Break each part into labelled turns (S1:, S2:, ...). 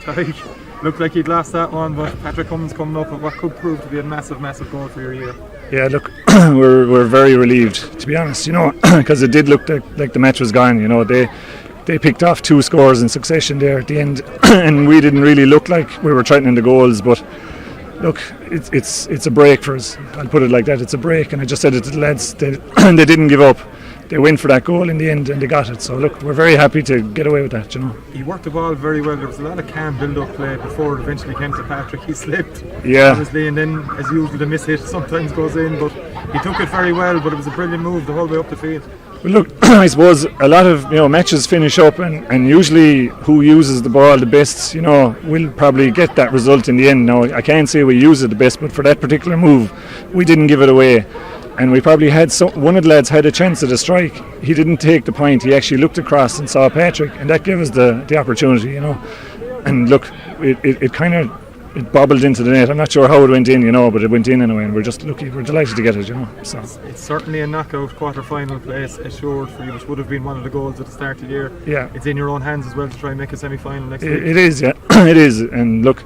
S1: Tadhg, looked like he'd lost that one, but Patrick Cummins coming up with what could prove to be a massive goal for your year.
S2: Yeah, look, we're very relieved, to be honest, because it did look like the match was gone. They picked off 2 scores in succession there at the end, and we didn't really look like we were threatening the goals. But look, it's a break for us. I'll put it like that. It's a break, and I just said it to the lads. They didn't give up. They went for that goal in the end, and they got it. So look, we're very happy to get away with that.
S1: He worked the ball very well. There was a lot of calm build-up play before it eventually came to Patrick. He slipped, obviously, and then, as usual, the miss hit sometimes goes in. But he took it very well. But it was a brilliant move the whole way up the field.
S2: Well, look, I suppose a lot of matches finish up, and usually who uses the ball the best, will probably get that result in the end. Now, I can't say we use it the best, but for that particular move, we didn't give it away. And we probably had one of the lads had a chance at a strike. He didn't take the point. He actually looked across and saw Patrick, and that gave us the opportunity, And look, it kind of bobbled into the net. I'm not sure how it went in, but it went in anyway, and we're just lucky. We're delighted to get it, So
S1: it's certainly a knockout quarter-final place assured for you, which would have been one of the goals at the start of the year.
S2: Yeah,
S1: it's in your own hands as well to try and make a semi-final next week.
S2: It is, yeah, it is. And look,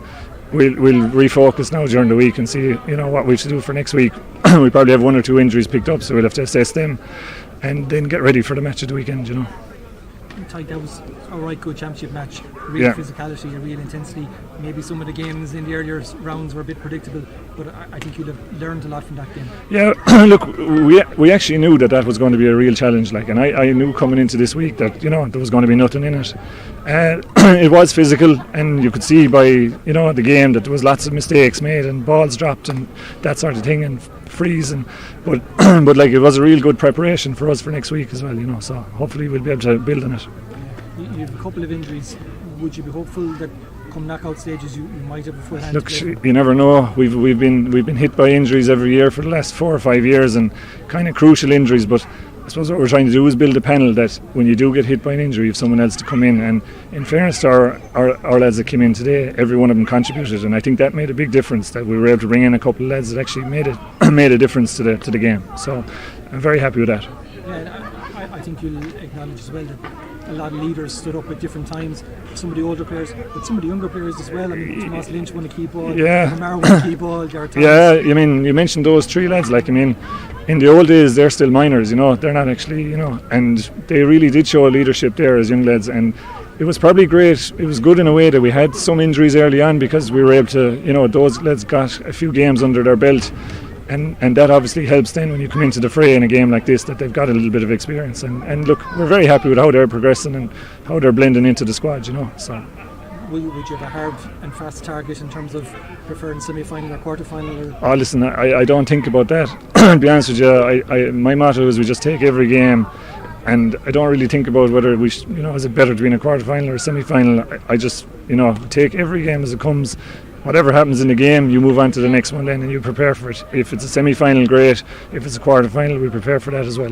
S2: we'll refocus now during the week and see, what we should do for next week. We probably have 1 or 2 injuries picked up, so we'll have to assess them, and then get ready for the match of the weekend.
S3: Tadhg, that was a right good championship match. Real physicality, a real intensity. Maybe some of the games in the earlier rounds were a bit predictable, but I think you'll have learned a lot from that game.
S2: Yeah, look, we actually knew that was going to be a real challenge. And I knew coming into this week that there was going to be nothing in it. It was physical, and you could see by the game that there was lots of mistakes made and balls dropped and that sort of thing, and freeze, but it was a real good preparation for us for next week as well. So hopefully we'll be able to build on it.
S3: You have a couple of injuries. Would you be hopeful that come knockout stages you might have a full hand?
S2: Look, you never know. We've been hit by injuries every year for the last 4 or 5 years, and kind of crucial injuries. But I suppose what we're trying to do is build a panel that when you do get hit by an injury, you have someone else to come in. And in fairness to our lads that came in today, every one of them contributed, and I think that made a big difference. That we were able to bring in a couple of lads that actually made a difference to the game. So I'm very happy with that.
S3: Yeah, and I think you'll acknowledge as well that a lot of leaders stood up at different times. Some of the older players, but some of the younger players as well. I mean, Tomas Lynch won a key ball. Lamar won a key ball.
S2: Yeah, you mentioned those 3 lads. In the old days, they're still minors. They're not actually. And they really did show leadership there as young lads. And it was probably great. It was good in a way that we had some injuries early on, because we were able to. Those lads got a few games under their belt. And that obviously helps then when you come into the fray in a game like this, that they've got a little bit of experience. And look, we're very happy with how they're progressing and how they're blending into the squad, So.
S3: Would you have a hard and fast target in terms of preferring semi-final or quarter-final?
S2: Oh, listen, I don't think about that. To be honest with you, my motto is we just take every game, and I don't really think about whether we is it better to be in a quarter-final or a semi-final. I just, take every game as it comes. Whatever happens in the game, you move on to the next one then, and you prepare for it. If it's a semi-final, great. If it's a quarter-final, we prepare for that as well.